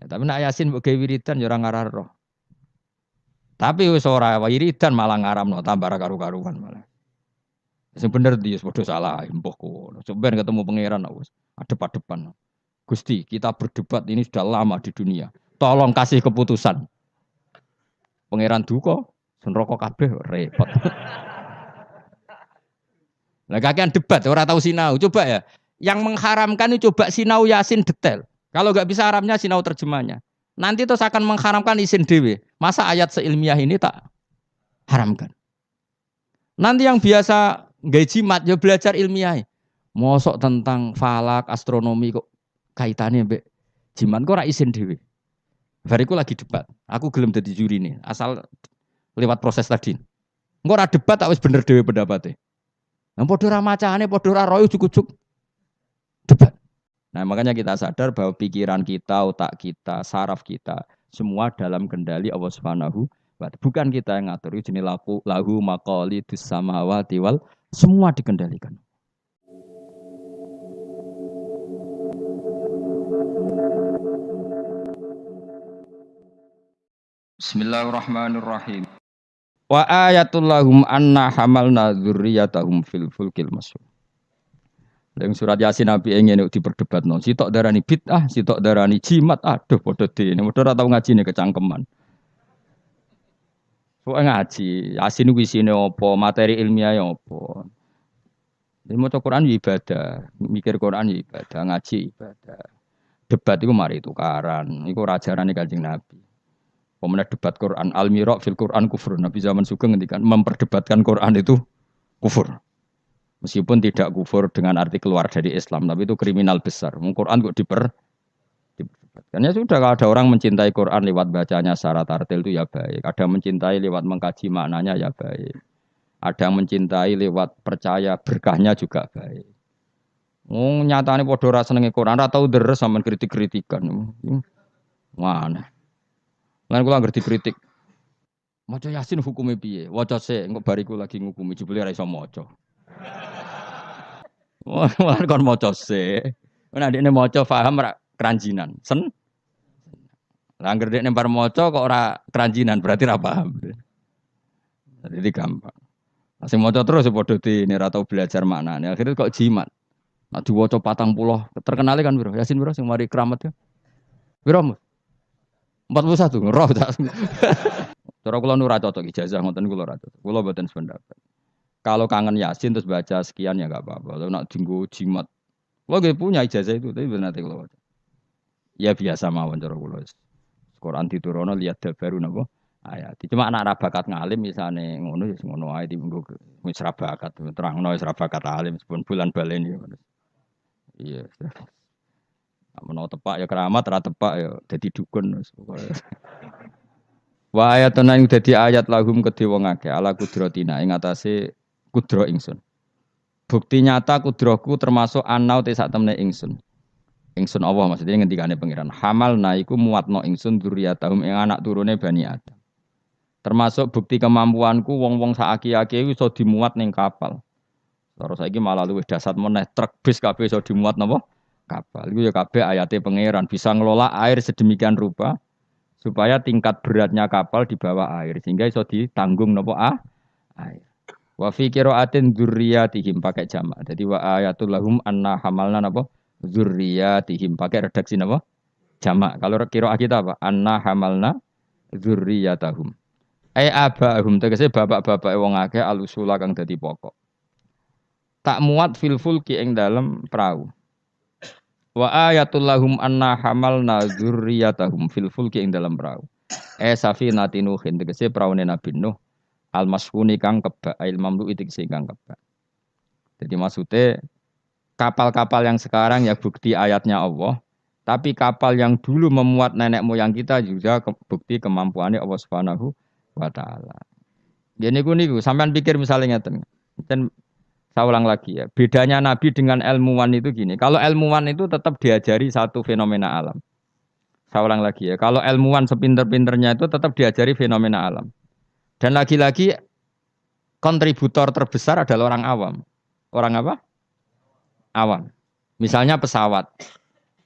Tapi nak Yasin mbok gawe wiridan ya ora ngarah roh. Tapi wis ora wiridan malah ngaramno tambah karu-karuan malah. Sing bener dia padha salah, mbah kono. Sampeyan ketemu pangeran wis adep-adepan. Gusti, kita berdebat ini sudah lama di dunia. Tolong kasih keputusan. Pangeran duka, neraka kabeh repot. Lah kakean debat ora tahu sinau. Coba ya. Yang mengharamkan itu coba sinau Yasin detail. Kalau enggak bisa Arabnya sinau terjemahnya. Nanti terus akan mengharamkan isin dewe. Masa ayat seilmiah ini tak haramkan? Nanti yang biasa nggak jimat ya belajar ilmiah. Mosok tentang falak, astronomi kok kaitannya mbek jimat kok ora isin dhewe. Bariku lagi debat. Aku gelem dadi juri nih, asal lewat proses tadi. Engko ora debat tak wis bener dhewe pendapatnya. Nah padha ora macane, padha ora royo juk-juk debat. Nah, makanya kita sadar bahwa pikiran kita, otak kita, saraf kita semua dalam kendali Allah Subhanahu wa taala. Bukan kita yang ngatur. Jenis lahu maqalidus samawati wal semua dikendalikan. Bismillahirrahmanirrahim. Wa ayatul lahum anna hamalna dzurriyyatahum fil fulkil masyhur. Yang surat Yasin Nabi ingin diperdebatno. Sitok darani bid'ah, sitok darani jimat. Aduh padha dene. Padha ora tau ngajine kecangkeman. Kok ngaji, Yasin kuwi isine apa, materi ilmiah apa. Jadi maca Quran ibadah, mikir Quran ibadah, ngaji ibadah. Debat iku mari tukaran. Iku ajarane Kanjeng Nabi. Pemenang debat Quran, al-mira' fil Quran kufur. Nabi zaman Sugeng ngendikan memperdebatkan Quran itu kufur. Meskipun tidak kufur dengan arti keluar dari Islam, tapi itu kriminal besar. Quran kok diperdebatkan. Ya sudah, kalau ada orang mencintai Quran lewat bacanya secara tartil itu ya baik. Ada yang mencintai lewat mengkaji maknanya ya baik. Ada yang mencintai lewat percaya berkahnya juga baik. Nyatane padha ora senenge Quran, ora tau deres sampean kritik-kritikan. Mana? Lan kula ngerti kritik. Maca Yasin hukume piye? Waca sik, engko bariku lagi ngukumi jebule ora iso maca. Wah, kon maca sik. Nek ndekne maca paham ra keranjinan. Lah anggere dekne bar maca kok ora keranjinan, berarti ra paham. Jadi gampang. Sing maca terus padha dene ora tau belajar maknane. Akhirnya kok jimat. Nek diwaca 40, terkenale kan piro? Yasin piro sing mari keramat ya? Piro? 41 roh tak. Cara kula nu ora cocok ijazah ngoten kula ora cocok. Kula mboten sependapat. Kalau kangen Yasin terus baca sekian ya enggak apa-apa. Kalau nak dinggo jimat. Kula nggih punya ijazah itu tapi nanti kula baca. Ya biasa mawon cara kula. Quran diturunno lihat baru napa ayat. Cuma anak ra bakat ngalim misane ngono ya ngono ae dienggo wis ra bakat terangno wis ra bakat alim sepun bulan baleni ngono. Iya. Menawa tepak ya keramat, ora tepak ya dadi dukun wis pokoke. Wa ayatun ing dadi ayat lahum kedhe wong akeh ala kudratina ing atase kudra ingsun. Bukti nyata kudraku termasuk anau te sak temne ingsun. Ingsun Allah maksudnya ngendikane pangeran. Hamalna iku muatno ingsun dzurriyyatahum ing anak turune Bani Adam. Termasuk bukti kemampuanku wong-wong sak aki-aki iso dimuat ning kapal. Terus saiki malah luwih dasar meneh truk bis kabeh iso dimuat napa? Kapal. Itu ya kabeh ayate pangeran bisa ngelola air sedemikian rupa supaya tingkat beratnya kapal di bawah air sehingga iso ditanggung napa air. Wa fi qiraatin dzurriyyatihim pakai jamak. Jadi wa ayatul lahum anna hamalna napa dzurriyyatihim pakai redaksi napa jamak. Kalau qiraat kita apa? Anna hamalna dzurriyyatahum. Ai abahum tegese bapak-bapak wong akeh alusula kang dadi pokok. Tak muat fil fulki ing dalem perahu. Wa ayatul lahum anna hamalna dzurriyyatahum fil fulki ing dalam perahu. Safinatin Nuhin tegese praune Nabi Nuh al masfuni kang kebak ail mamlu tegese kang kebak. Jadi maksudnya kapal-kapal yang sekarang ya bukti ayatnya Allah, tapi kapal yang dulu memuat nenek moyang kita juga bukti kemampuannya Allah Subhanahu wa taala. Jadi niku sampean pikir misalnya ngeten. Saya ulang lagi ya, bedanya Nabi dengan ilmuwan itu gini. Kalau ilmuwan itu tetap diajari satu fenomena alam. Saya ulang lagi ya, kalau ilmuwan sepinter-pinternya itu tetap diajari fenomena alam. Dan lagi-lagi kontributor terbesar adalah orang awam. Orang apa? Awam. Misalnya pesawat.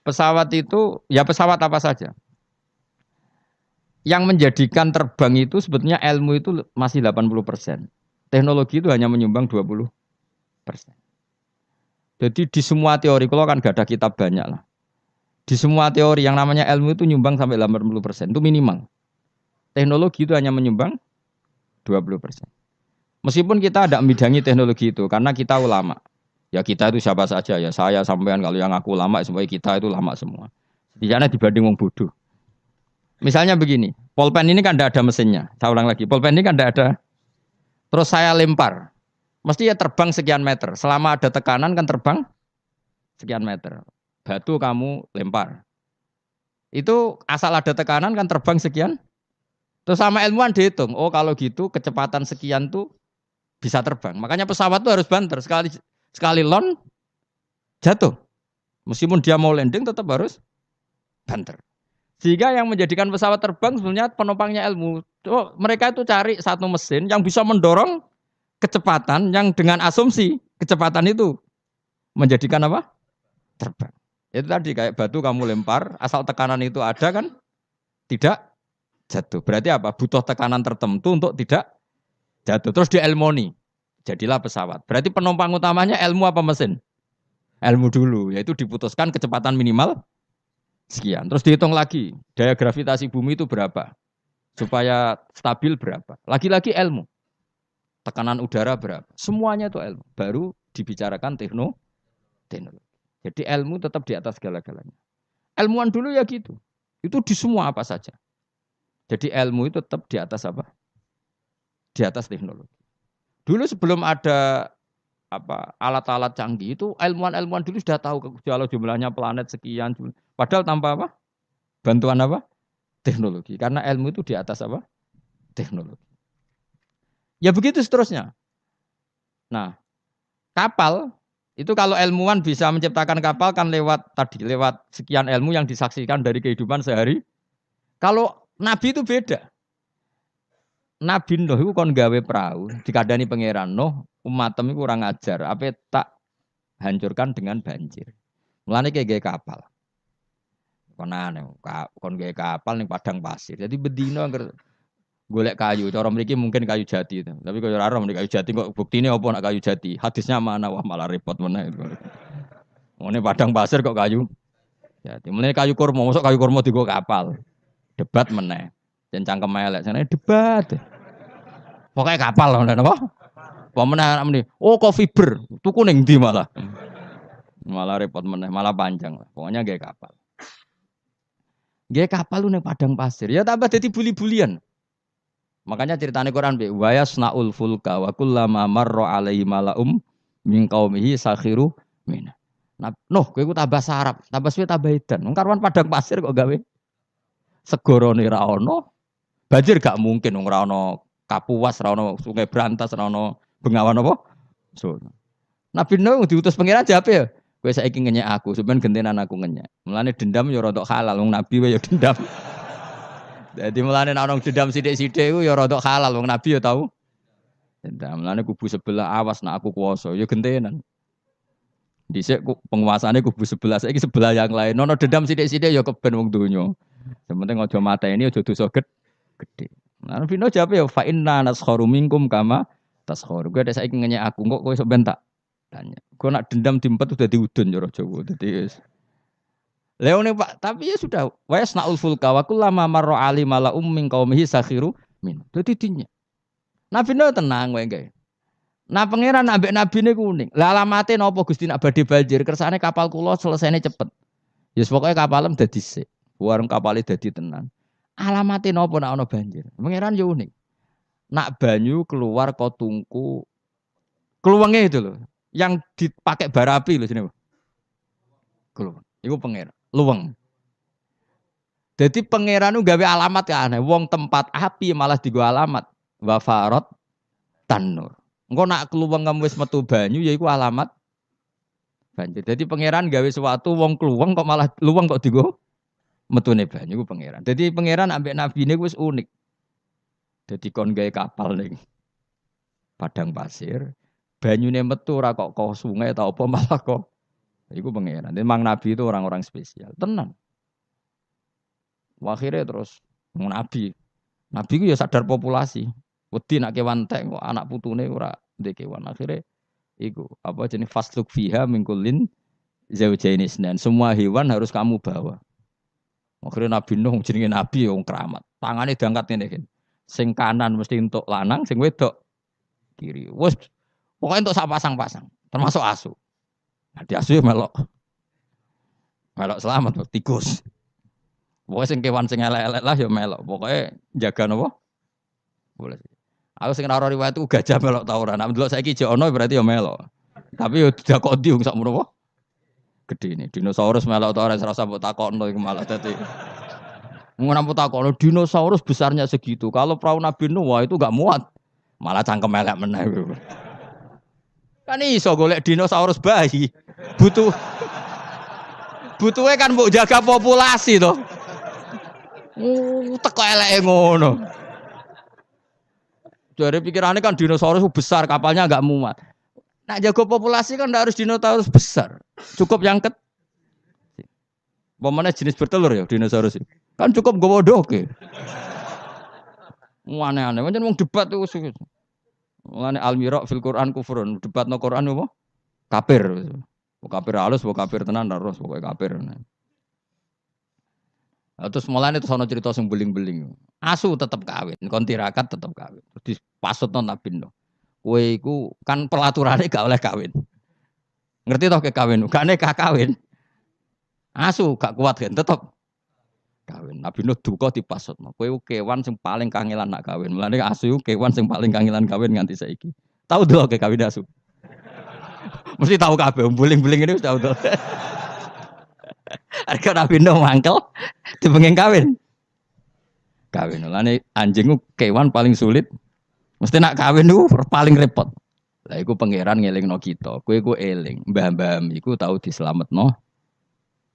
Pesawat itu, ya pesawat apa saja. Yang menjadikan terbang itu sebetulnya ilmu itu masih 80%. Teknologi itu hanya menyumbang 20%. Jadi di semua teori, kalau kan gak ada kitab banyak lah. Di semua teori yang namanya ilmu itu nyumbang sampai 80%, itu minimal. Teknologi itu hanya menyumbang 20%. Meskipun kita tidak membidangi teknologi itu, karena kita ulama. Ya kita itu siapa saja ya, saya sampean kalau yang aku ulama, semuanya kita itu lama semua. Di sana dibanding wong bodoh. Misalnya begini, pulpen ini kan tidak ada mesinnya. Saya ulang lagi, pulpen ini kan tidak ada. Terus saya lempar, mesti ya terbang sekian meter. Selama ada tekanan kan terbang sekian meter. Batu kamu lempar. Itu asal ada tekanan kan terbang sekian. Terus sama ilmuwan dihitung. Oh kalau gitu kecepatan sekian tuh bisa terbang. Makanya pesawat tuh harus banter. Sekali lon jatuh. Meskipun dia mau landing tetap harus banter. Sehingga yang menjadikan pesawat terbang sebenarnya penumpangnya ilmu. Oh, mereka itu cari satu mesin yang bisa mendorong kecepatan yang dengan asumsi kecepatan itu menjadikan apa? Terbang. Itu tadi kayak batu kamu lempar, asal tekanan itu ada kan tidak jatuh. Berarti apa? Butuh tekanan tertentu untuk tidak jatuh. Terus dielmoni. Jadilah pesawat. Berarti penumpang utamanya ilmu apa mesin? Ilmu dulu, yaitu diputuskan kecepatan minimal sekian. Terus dihitung lagi, daya gravitasi bumi itu berapa? Supaya stabil berapa? Lagi-lagi ilmu. Tekanan udara berapa? Semuanya itu ilmu. Baru dibicarakan teknologi. Jadi ilmu tetap di atas segala-galanya. Ilmuwan dulu ya gitu. Itu di semua apa saja. Jadi ilmu itu tetap di atas apa? Di atas teknologi. Dulu sebelum ada apa alat-alat canggih itu ilmuwan-ilmuwan dulu sudah tahu kalau jumlahnya planet sekian. Padahal tanpa apa? Bantuan apa? Teknologi. Karena ilmu itu di atas apa? Teknologi. Ya begitu seterusnya. Nah, kapal itu kalau ilmuwan bisa menciptakan kapal kan lewat sekian ilmu yang disaksikan dari kehidupan sehari. Kalau Nabi itu beda. Nabi Nuh itu kon gawe perahu, dikadani pangeran Nuh, umatem itu kurang ajar, apa tak hancurkan dengan banjir. Mulane kayak gawe kapal. Kon aneh, kon gawe kapal ning padang pasir. Jadi bedino angger golek kayu, cara mriki mungkin kayu jati itu. Tapi kalau ora ning kayu jati kok buktine apa nak kayu jati? Hadisnya mana? Wah malah repot meneh. Ngene padang pasir kok kayu jati. Mulane kayu kurma, mosok kayu kurma digo kapal. Debat meneh. Jan cangkem elek, sana debat. Pokoknya kapal loh, apa? Pemenang ini, oh kok fiber, tuku ning ndi malah, malah repot meneh, malah panjang lah. Pokoknya gaya kapal, gaya kapal lu ning padang pasir, ya tambah jadi buli-bulian. Makanya ceritanya Quran be, wayasnaul fulka wa kullama marra alaihi malaum min qaumihi sakhiru min. Nah, kowe ku tambah sarap, tambah suwe tambah edan. Wong karuan padang pasir kok gawe segorone ra ono. Banjir gak mungkin wong ra ono Kapuas, ra ono Sungai Brantas, ra ono Bengawan apa? So. Nabi Nuh diutus pangeran jape ya. Kowe saiki ngenyek aku, sampean gentenan aku ngenyek. Mulane dendam ya rada halal wong nabi wae ya dendam. Jadi mulane nek ono dendam sithik-sithik iku ya rada halal wong nabi ya tau. Dendam mulane kubu sebelah awas nek aku kuwasa ya gentenan. Dhisik penguasane kubu sebelah, saiki sebelah yang lain. Ono dendam sithik-sithik ya keben wong donya. Sementing aja mateni aja dosa gede. Nah, Nabi Nuh jawab ya fa inna naskharu minkum kama taskharu. Gue ada saiki ngenyek aku kok kowe sok ben tak tanya. Gue nak dendam diempet udah diudun cara Jawa. Dadi Leone Pak, tapi ya sudah wa yasnaul fulka wa kullama marra ali malaum min qaumihi sakhiru min. Dadi dinya. Nabi Nuh tenang wae gae. Nah pangeran ambek nabine kuning. Lah alamate napa Gusti nak badhe banjir kersane kapal kula selesainya cepet. Ya yes, pokoknya kapalem dadi sik. Warung kapale dadi tenan. Alamate napa nek ana banjir? Pangeran yo unik. Nak banyu keluar kok tungku keluwenge itu loh. Yang dipakai bara api loh sini. Keluweng. Iku pangeran. Luweng. Jadi pangeran itu gawe alamat ya aneh. Wong tempat api malah digo alamat. Wafarot tanur. Engko nak keluweng kamu wis metu banyu ya iku alamat banjir. Jadi pangeran gawe sesuatu wong keluweng kok malah luweng kok digo metune banyu ku pangeran. Jadi pangeran ambek nabi ini wis unik. Jadi kon gawe kapal ning padang pasir, banyune metu ora kok sungai atau apa malah kok iku pangeran. Memang nabi itu orang-orang spesial. Tenan. Akhirnya terus Nabi. Nabi ku ya sadar populasi. Wedi nak kewan entek kok anak putune ora ndek kewan. Akhire iku apa jenis fasluk fiha mingkulin zaujaini isnan. Semua hewan harus kamu bawa. Akhirnya Nabi Nuh jenenge nabi wong keramat. Tangane diangkat ngene iki. Sing kanan mesti entuk lanang, sing wedok kiri. Wes pokoke entuk sak pasang-pasang, termasuk asu. Nah, di asu ya melok. Melok selamat tikus. Pokoknya sing kewan sing elek-elek lah ya melok. Pokoknya jaga napa? Boleh. Aku sing ora riwayat itu gajah melok ta ora. Nek delok saiki jek ono berarti ya melok. Tapi yo didakoni wong sak menawa gede ini. Dinosaurus melok ta ora serasa mbok takokno iku malah dadi. Ngono mbok takokno dinosaurus besarnya segitu. Kalau perahu Nabi Nuh wah itu enggak muat. Malah cangkem elek meneh. Kan iso golek dinosaurus bayi. Butuhe kan mbok jaga populasi to. Teko eleke ngono. Dari pikirannya kan dinosaurus besar, kapalnya enggak muat. Nak jaga populasi kan enggak harus dinosaurus besar. Cukup yang kecil. Pemane jenis bertelur ya dinosaurus. Kan cukup nggawa doke. Aneh-aneh, pancen wong debat tuh. Mulane al-mira' fil Qur'an kufrun. Debatno Qur'an apa? Kafir. Kafir halus, kafir tenan terus pokoke kafir. Terus mulane terus ana cerita sing beling-beling. Asu tetep kawin, kon tirakat tetep kawin. Terus dipasutno Nabi Nuh. Kowe iku kan pelaturane gak oleh kawin. Ngerti toh ke kawin? Gak nekah kawin. Asu gak kuat kan tetep kawin. Nabi Nuh duka dipasutno. Kowe kewan sing paling kangelan nak kawin. Mulane asu kewan sing paling kangelan kawin nganti saiki. Tahu dulu ke kawin asu. Mesti tahu kabeh, beling-beling ini mesti tahu dulu. Harga Nabi Nuh mangkel dipengen kawin. Kawin. Mulane anjing ku kewan paling sulit. Mesti nak kawin ku paling repot. Lah iku pangeran ngelingno kita. Kowe ku eling, mbah-mbah iku tau dislametno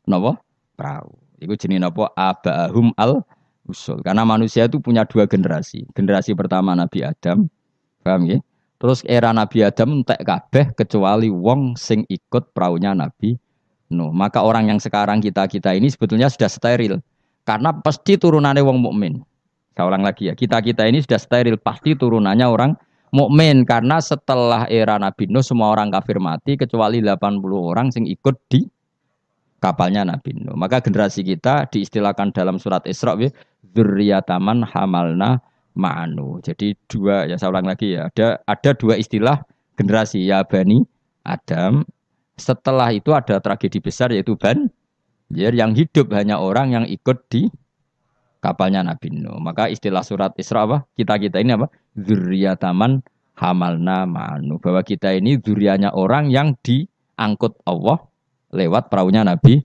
napa? Prau. Iku jenenge napa? Abahum al-usul. Karena manusia itu punya dua generasi. Generasi pertama Nabi Adam. Paham ya? Terus era Nabi Adam entek kabeh kecuali wong sing ikut praunya Nabi Nuh. Maka orang yang sekarang kita ini sebetulnya sudah steril. Karena pasti turunannya wong mukmin. Saya ulang lagi ya. Kita ini sudah steril, pasti turunannya orang mukmin karena setelah era Nabi Nuh semua orang kafir mati kecuali 80 orang sing ikut di kapalnya Nabi Nuh. Maka generasi kita diistilahkan dalam surat Isra dzurriyyataman hamalna ma'anu. Jadi dua, ya saya ulang lagi ya. Ada dua istilah generasi ya Bani Adam. Setelah itu ada tragedi besar yaitu Banjir yang hidup hanya orang yang ikut di kapalnya Nabi Nuh. Maka istilah surat Isra apa? Kita ini apa? Dzurriyyataman hamalna ma'anu. Bahwa kita ini dzurriyyahnya orang yang diangkut Allah lewat perahunya Nabi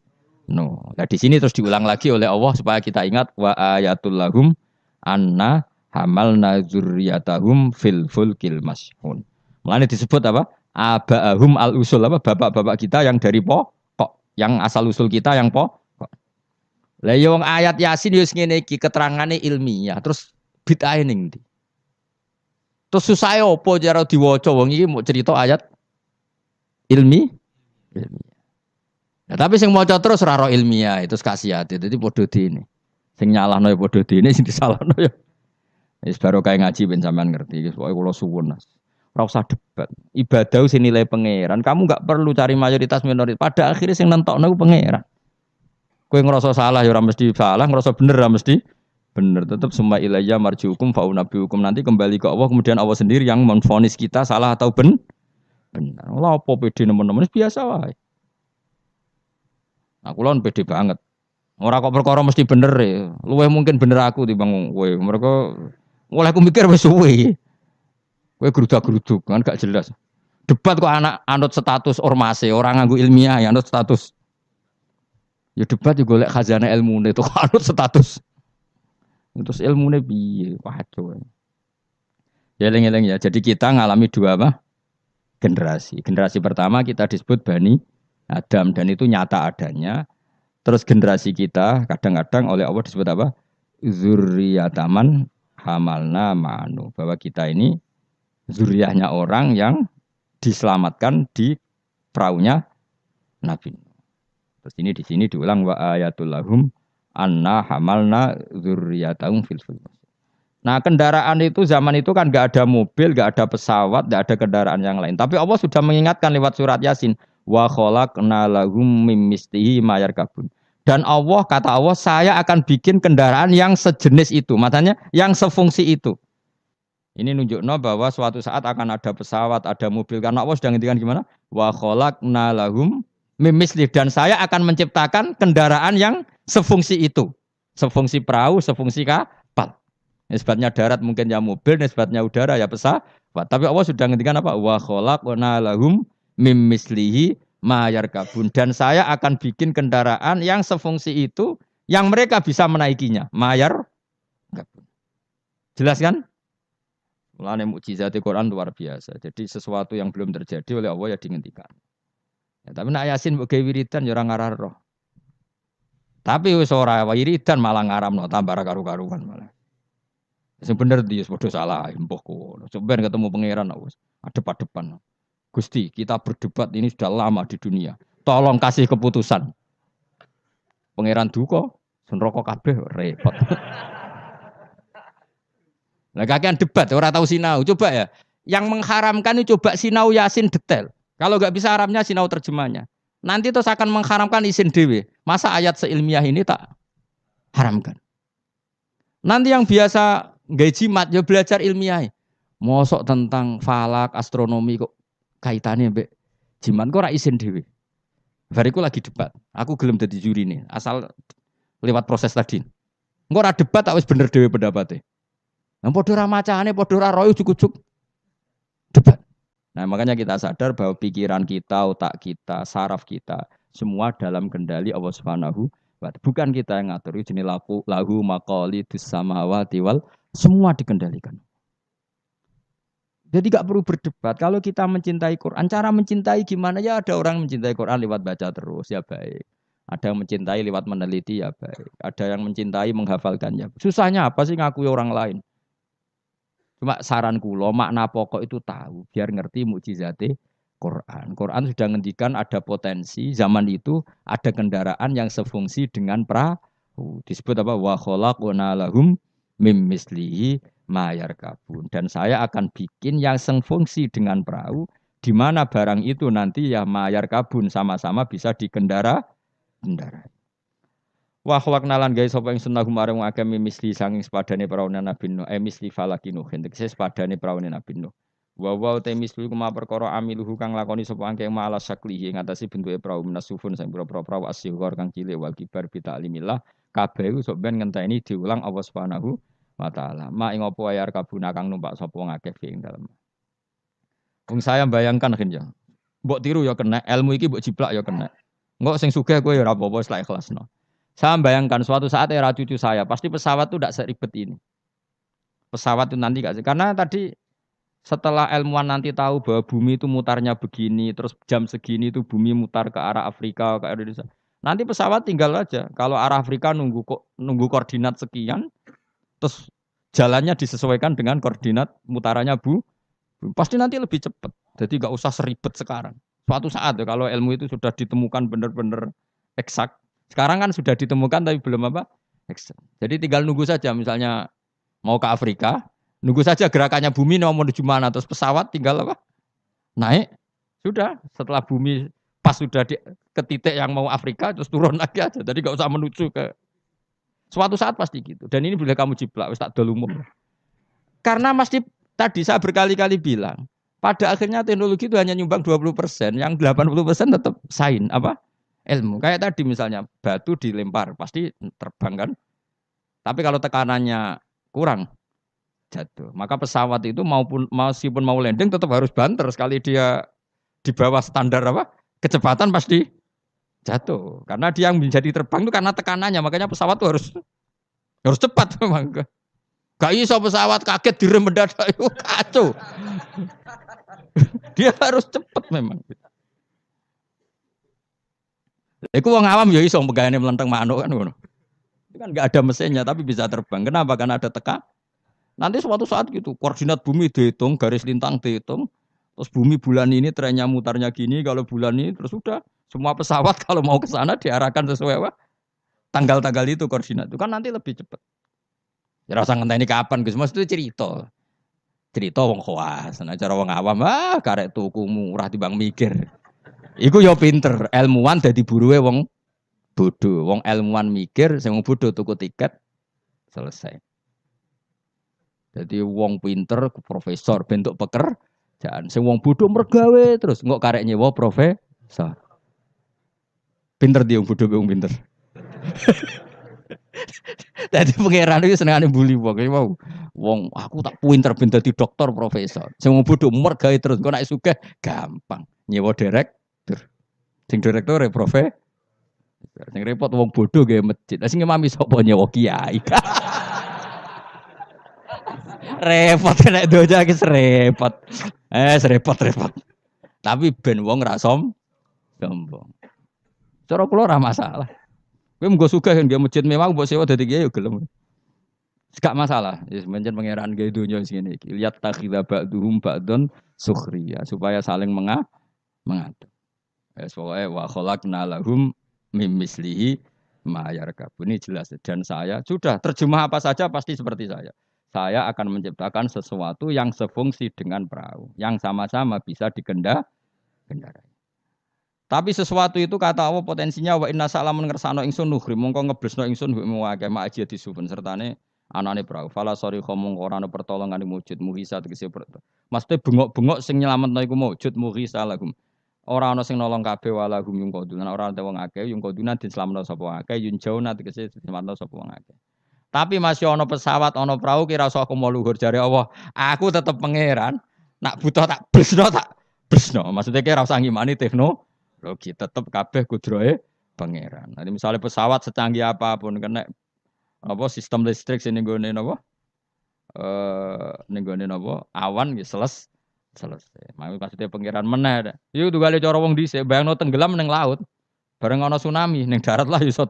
Nuh. Nah, di sini terus diulang lagi oleh Allah supaya kita ingat wa ayatul lahum anna hamalna dzurriyyatahum fil fulkil mashhun. Mulane disebut apa? Abahum al-usul apa? Bapak-bapak kita yang dari pokok, yang asal usul kita yang pokok. Lah yo wong ayat Yasin yo ngene iki keterangane ilmiah, terus bid'ah ning ndi? Terus susah opo cara diwaca wong iki mau cerita ayat ilmiah. Nah, tapi sing maca terus ora ro ilmiah itu kasiate. Dadi padha dene. Sing nyalahno ya padha dene, sing disalahno ya. Wis baru kae ngaji ben sampean ngerti. Pokoke kula suwun. Ora usah debat. Ibadah sing nilai pangeran. Kamu enggak perlu cari mayoritas minoritas. Pada akhirnya sing nentokno ku pangeran. Kowe ngerasa salah ya ora mesti salah, ngerasa bener ora mesti bener. Tetap summa ilayya marji'ukum fa unabbiukum, nanti kembali ke Allah, kemudian Allah sendiri yang menvonis kita salah atau benar. Lah apa pede nemen-nemen biasa wae. Aku lon pede banget. Ora kok perkara mesti bener ya. Luwih mungkin bener aku timbang kowe. Mereka oleh aku mikir wis suwe. Kowe grudak-gruduk kan gak jelas. Debat kok anak anut status ormase, orang nganggo ilmiah ya anut status. Ya debat juga golek khazanah ilmune itu anut status. Terus ilmune piye? Waduh. Ya eling-eling ya. Jadi kita ngalami dua apa? Generasi. Generasi pertama kita disebut Bani Adam dan itu nyata adanya. Terus generasi kita kadang-kadang oleh Allah disebut apa? Dzurriyyataman hamalna ma'anu. Bahwa kita ini zuriyahnya orang yang diselamatkan di perahunya Nabi. Terus ini di sini diulang wa ayatul lahum anna hamalna dzurriyyatahum fil fulk. Nah, kendaraan itu zaman itu kan nggak ada mobil, nggak ada pesawat, nggak ada kendaraan yang lain. Tapi Allah sudah mengingatkan lewat surat Yasin, wa khalaqna lahum mim mislihi ma yarkabun. Dan Allah kata Allah, saya akan bikin kendaraan yang sejenis itu, makanya yang sefungsi itu. Ini nunjukno bahwa suatu saat akan ada pesawat, ada mobil. Karena Allah sudah ngendikan gimana? Wa khalaqna lahum mim mislihi, dan saya akan menciptakan kendaraan yang sefungsi itu. Sefungsi perahu, sefungsi kapal. Nisbatnya darat mungkin ya mobil, nisbatnya udara ya pesawat. Tapi Allah sudah ngendikan apa? Wa khalaqna lahum mim mislihi ma yarkabun. Dan saya akan bikin kendaraan yang sefungsi itu, yang mereka bisa menaikinya. Ma yarkabun. Jelas kan? Mulane mukjizat Al-Qur'an luar biasa. Jadi sesuatu yang belum terjadi oleh Allah ya dihentikan. Ya, tapi nak Yasin mbok gawe wiridan ya ora ngarah roh. Tapi wis ora wiridan malah ngaramno tambah karu-karuan malah. Sing bener dia padha salah, mbah kono. Sampeyan ketemu pangeran wis adep-adepan. Gusti, kita berdebat ini sudah lama di dunia. Tolong kasih keputusan. Pangeran duka, senroko kabeh repot. Lah kakean debat ora tahu sinau. Coba ya, yang mengharamkan itu coba sinau Yasin detail. Kalau nggak bisa Arabnya sinau terjemahnya. Nanti terus akan mengharamkan isin dewe. Masa ayat seilmiah ini tak haramkan? Nanti yang biasa nggak jimat ya belajar ilmiah. Mosok tentang falak, astronomi kok kaitannya mbek jimat kok ora isin dhewe. Bariku lagi debat. Aku gelem dadi juri nih, asal lewat proses tadi. Engko ora debat tak wis bener dhewe pendapatnya. Nah padha ora macane, padha ora royo cukup debat. Nah, makanya kita sadar bahwa pikiran kita, otak kita, saraf kita semua dalam kendali Allah Subhanahu. Bukan kita yang ngatur, jenis lahu maqalidus samawati wal, semua dikendalikan. Jadi gak perlu berdebat. Kalau kita mencintai Quran, cara mencintai gimana? Ya ada orang mencintai Quran lewat baca terus, ya baik. Ada yang mencintai lewat meneliti, ya baik. Ada yang mencintai menghafalkan, ya baik. Susahnya apa sih ngakui orang lain? Cuma saran kula, makna pokok itu tahu, biar ngerti mukjizate Quran. Quran sudah ngendikan ada potensi zaman itu ada kendaraan yang sefungsi dengan perahu. Disebut apa? Wa khalaqna lahum mim mislihi ma yarkabun. Dan saya akan bikin yang sefungsi dengan perahu di mana barang itu nanti ya ma yarkabun sama-sama bisa dikendarai. Wa khalaqna lan gawe sapa ing sunah marang akeh misli sanging sepadane praune Nabi Nuh, misli falakinu hentek sepadane praune Nabi Nuh. Wa te misli kuma perkara amiluhu kang lakoni sapa angke ma'ala saklihi ngatasi bentuke prau menasufun sing pira-pira prau asyghar kang cilik wal kibar bi ta'limillah kabeh iku sok ben ngenteni diulang Allah Subhanahu wa taala. Ma ing apa ayar kabuna kang numpak sapa ngakeh ing dalem. Wong saya bayangkan kan ya. Mbok tiru ya kena, ilmu iki mbok jiplak ya kena. Engko sing sugih kowe ya ora apa-apa wis lak ikhlasno. Saya bayangkan suatu saat era cucu saya, pasti pesawat itu tidak seribet ini. Pesawat itu nanti gak sih? Karena tadi setelah ilmuwan nanti tahu bahwa bumi itu mutarnya begini, terus jam segini itu bumi mutar ke arah Afrika, ke Indonesia. Nanti pesawat tinggal aja. Kalau arah Afrika nunggu koordinat sekian, terus jalannya disesuaikan dengan koordinat mutarannya pasti nanti lebih cepat. Jadi gak usah seribet sekarang. Suatu saat ya, kalau ilmu itu sudah ditemukan benar-benar eksak. Sekarang kan sudah ditemukan tapi belum apa? Jadi tinggal nunggu saja misalnya mau ke Afrika, nunggu saja gerakannya bumi mau menuju mana terus pesawat tinggal apa? Naik. Sudah, setelah bumi pas sudah ke titik yang mau Afrika terus turun lagi aja. Jadi enggak usah menuju ke suatu saat pasti gitu. Dan ini boleh kamu jiplak wis tak dol umum. Karena mesti tadi saya berkali-kali bilang, pada akhirnya teknologi itu hanya nyumbang 20%, yang 80% tetap sains apa? Ilmu. Kayak tadi misalnya batu dilempar pasti terbang kan. Tapi kalau tekanannya kurang jatuh. Maka pesawat itu meskipun mau landing tetap harus banter sekali dia di bawah standar apa? Kecepatan pasti jatuh. Karena dia yang menjadi terbang itu karena tekanannya. Makanya pesawat itu harus cepat memang. Gak iso pesawat kaget direm mendadak kacau. Dia harus cepat memang. Iku wong awam ya iso pegawene melenteng manuk kan ngono. Itu kan enggak ada mesinnya tapi bisa terbang. Kenapa? Karena ada teka. Nanti suatu saat gitu, koordinat bumi dihitung, garis lintang dihitung. Terus bumi bulan ini trennya mutarnya gini, kalau bulan ini terus sudah semua pesawat kalau mau ke sana diarahkan sesuai apa? tanggal-tanggal itu koordinat itu kan nanti lebih cepat. Ya rasa ngenteni kapan Gus, Mas itu cerita. Cerita wong khawas, nah cara wong awam karek tuku murah timbang mikir. Iku yo pinter, ilmuwan dadi buruwe wong bodoh. Wong ilmuwan mikir, sing wong bodoh tuku tiket selesai. Jadi wong pinter profesor bentuk pekerjaan. Sing wong bodoh mergawe terus engko karek nyewa profesor. Pinter dia wong bodoh wong pinter. Dadi pangeran iki senengane bully wong. Mau wong aku tak pinter ben dadi dokter profesor. Sing wong bodoh mergawe terus kok nek sugih gampang. Nyewa direktur. Sing direktur profesor. Sing repot wong bodoh gawe masjid. Lah sing imami sapa nyewa kiai. Repot nek doja iki repot. Repot. Tapi ben wong ra sombong. Cara kula ora masalah. Kowe menggo sugih nggih masjid mewah mbok sewa dadi kiai yo gelem. Gak masalah. Wis mencen pangeran gawe donya sing ngene iki. Lihat takhidha ba'duhum ba'dun sukhriya supaya saling mengatur. Wis pokoke wa khalaqna lahum mim mislihi ma yarkabu. Ini jelas dan saya sudah terjemah apa saja pasti seperti saya. Saya akan menciptakan sesuatu yang sefungsi dengan perahu, yang sama-sama bisa dikendarai. Tapi sesuatu itu kata Allah potensinya wa inna salamun ngersano ingsun nuhri mongko ngeblesno ingsun wa akeh ma'aji disuben sertane anane perahu. Fala sori khomong ora ana pertolongan wujud muhisa tegese Maksudnya bengok-bengok sing nyelametno iku wujud muhisa lahum. Ora ana sing nolong kabeh wala hum yung koduna ora ana wong akeh yung koduna diselametno sapa akeh yun jauna tegese diselametno sapa wong akeh. Tapi masih ono pesawat, ono perahu kira usah aku mau luhur jare Allah. Aku tetep pangeran. Nak butuh tak bresno. Maksudnya kira usah ngimani teknologi, tetep kabeh kudrohe pangeran. Nanti misalnya pesawat secanggih apapun kena apa sistem listrik sini nggone napa? Ning gone napa? Awan nggih selesai. Maksudnya pangeran meneh. Iku tugale cara wong dhisik bayangno tenggelam ning laut. Bareng ana tsunami ning darat lah iso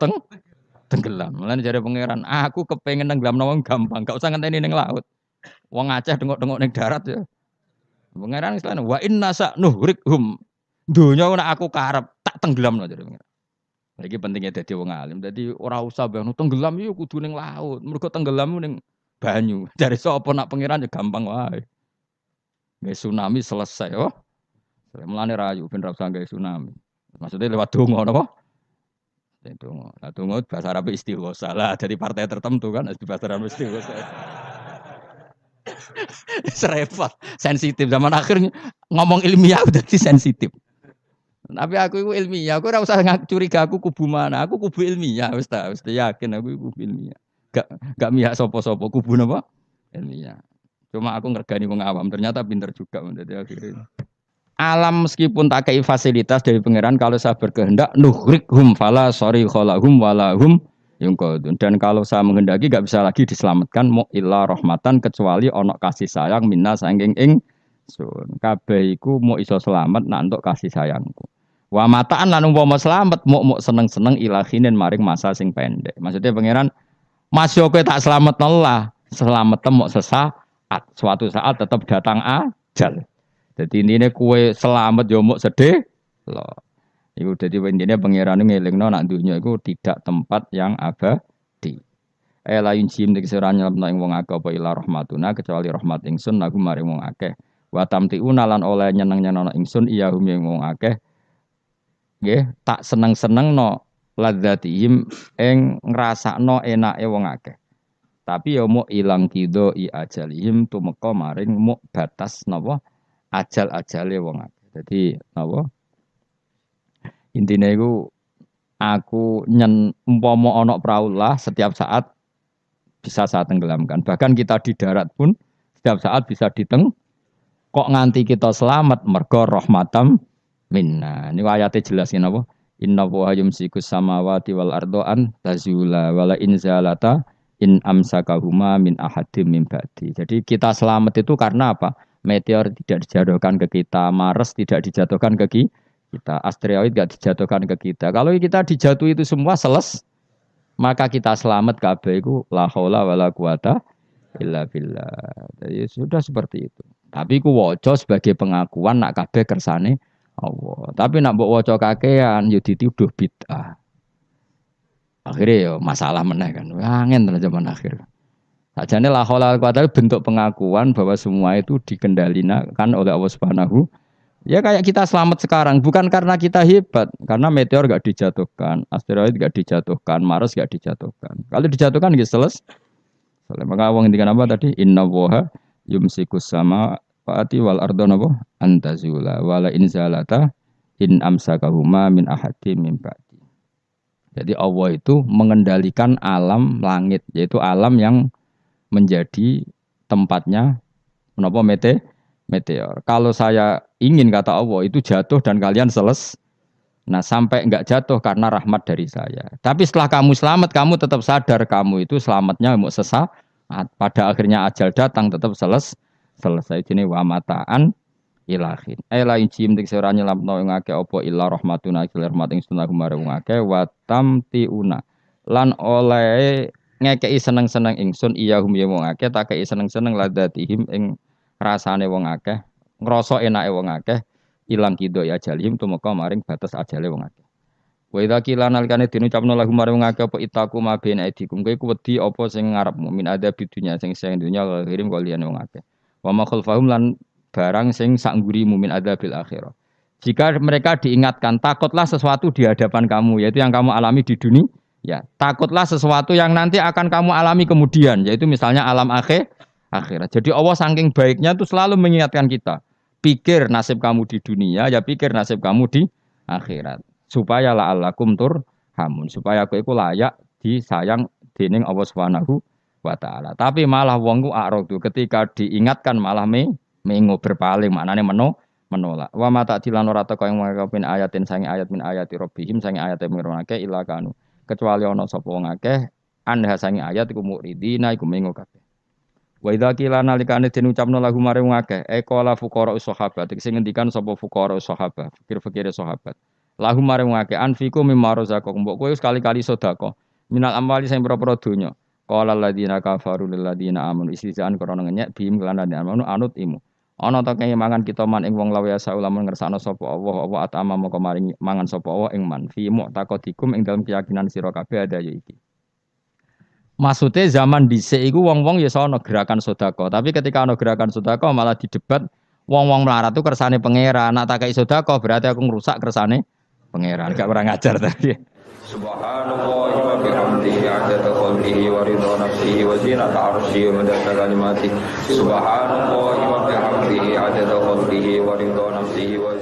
tenggelam. Mulane jare pangeran, aku kepengen nenggelamno wong gampang, gak usah ngenteni ning laut. Wong Aceh dengok-dengok ning darat ya. Pangeran istilahnya wa inna sa nuhrikhum. Donya nek aku karep tak tenggelamno jare pangeran. Iki pentingnya dadi wong alim. Dadi ora usah bayangno tenggelam yo kudu ning laut. Mergo tenggelam ning banyu. Jare sapa nak pangeran ya gampang wae. Nggih tsunami selesai oh. Mulane rayu ben ra usah gawe tsunami. Maksudnya lewat donga napa? Donga. Nah, donga bahasa Arab istighosa lah dari partai tertentu kan bahasa Arab istighosa. Serempet, sensitif zaman akhir ngomong ilmiah udah sensitif. Tapi aku itu ilmiah, aku ora usah curiga aku kubu mana, aku kubu ilmiah wis yakin aku kubu ilmiah. Gak mihak sapa-sapa kubu napa? Ilmiah. Cuma aku ngergani wong awam, ternyata pinter juga menjadi akhirnya. Alam meskipun tak kei fasilitas dari pangeran kalau saya berkehendak nuhrikhum fala sorry kholahum walahum yungkodun. Dan kalau saya menghendaki gak bisa lagi diselamatkan mu illa rahmatan kecuali ono kasih sayang minna saking ingsun. Kabeh iku mu iso selamat nak entuk kasih sayangku. Wa mataan lan umpama selamat mu seneng-seneng ilahinin maring masa sing pendek. Maksudnya pangeran masih kowe tak selametno lah, selamat mu sesaat. Suatu saat tetap datang ajal. Jadi ini kue selamat yo muk sedih loh. Iku dadi wendine pangeran ngelingno nak dunya iku tidak tempat yang abadi. La yunjim tegese ora nyelepno ing wong akeh apa ila rahmatuna kecuali rahmat ingsun lagu maring wong akeh. Wa tamtiuna lan oleh nyeneng-nyenengno ingsun iya hum ing wong akeh. Nggih, tak seneng-senengno ladzatihim ing ngrasakno enake wong akeh. Tapi yo muk ilang kido I ajalihim tumeka maring muk batas napa? Ajal-ajale wong akeh. Jadi napa? Intine iku aku umpama ana prau lah setiap saat bisa saya tenggelamkan. Bahkan kita di darat pun setiap saat bisa kok nganti kita selamat mergo rahmatam minna. Ini ayatnya jelasin apa? Inna wa yumsikus samawati wal ardoan tazula wala inzalata in amsakahuma min ahadim min ba'di. Jadi kita selamat itu karena apa? Meteor tidak dijatuhkan ke kita, Mars tidak dijatuhkan ke kita, asteroid tidak dijatuhkan ke kita. Kalau kita dijatuhi itu semua maka kita selamat kabeh iku la haula wala quwata illa billah. Jadi sudah seperti itu. Tapi ku waca sebagai pengakuan nak kabeh kersane Allah. Tapi nak mbok waca kakean yo dituduh bid'ah. Akhirnya ya masalah meneh kan. Angin tenan zaman akhir. Sajane la haula wala quwata bentuk pengakuan bahwa semua itu dikendalikan oleh Allah Subhanahu. Ya kayak kita selamat sekarang bukan karena kita hebat, karena meteor gak dijatuhkan, asteroid gak dijatuhkan, Mars gak dijatuhkan. Kalau dijatuhkan gitu selesai. Maka wong ngendikan apa tadi? Inna woha yumsikus sama faati wal ardona apa? Antazula wala inzalata in amsakahuma min ahadi min ba'di. Jadi Allah itu mengendalikan alam langit, yaitu alam yang menjadi tempatnya menapa meteor. Kalau saya ingin kata Allah itu jatuh dan kalian nah sampai enggak jatuh karena rahmat dari saya. Tapi setelah kamu selamat, kamu tetap sadar kamu itu selamatnya mau sesaat. Pada akhirnya ajal datang tetap selesai. Ini wa mataan ilahin. La injim tik sira nyelamno ing akeh apa illa rahmatuna ila rahmat ing sunah marang akeh wa tamtiuna. Lan oleh ngekeki seneng-seneng ingsun iya hum ya wong akeh tak kei seneng-seneng ladatihim ing rasane wong akeh, ngrasa enake wong akeh ilang kido ya ajalihim tumeka maring batas ajale wong akeh. Wa idza qila nalikane dinucapno lagu maring wong akeh apa itaku ma bena idikum kowe wedi apa sing ngarepmu min ada bidunya sing dunya kirim kok liyane wong akeh. Wa ma khalfahum lan barang sing sak nggurimu min adzabil akhirah. Jika mereka diingatkan, takutlah sesuatu di hadapan kamu, yaitu yang kamu alami di dunia. Ya, takutlah sesuatu yang nanti akan kamu alami kemudian, yaitu misalnya alam akhirat. Jadi Allah saking baiknya itu selalu mengingatkan kita. Pikir nasib kamu di dunia, ya pikir nasib kamu di akhirat. Supaya la'allakum turhamun, supaya kowe iku layak disayang dening Allah Subhanahu wa taala. Tapi malah wong ku a'radu ketika diingatkan malah mengo berpaling, maknane menolak. Wa mata dilan ora teko ing ngakepin ayatin sange ayat min ayati rabbihim sange ayat mirwanake ila kanu. Kecuali ana sapa wong akeh anha sange ayat iku muridina iku mengo kabeh. Wa idza qila nalikane den ucapno lagu mare wong akeh qala fuqara sahabat sing ngendikan sapa fuqara sahabat fikir-fikire sahabat. Lagu mare wong akeh anfiku mimma razaqakum mbok kowe sekali-kali sedekah minal amwali sing pira-pira donya. Qala alladziina kafaru lil ladziina amanu istizaan krana ngenyek bim kelan amanu anut imu. Ana ta kaya mangan kita man ing wong lawe asa ulama ngersakno sapa Allah apa atama moko maring mangan sapa Allah ing man fi mu'taqadikum ing dalam keyakinan sira kabeh ada ya iki. Maksudnya zaman dhisik iku wong-wong ya sono gerakan sedekah, tapi ketika ana gerakan sedekah malah didebat wong-wong melarat itu kersane pangeran, nak tak kei sedekah berarti aku ngrusak kersane pangeran, gak kurang ajar tadi. Subhanallah wa bihamdihi adada khalqihi wa ridha nafsihi wa zinata arsyihi wa madada kalimatihi. Subhanallah wa bihamdihi adada khalqihi wa ridha nafsihi wa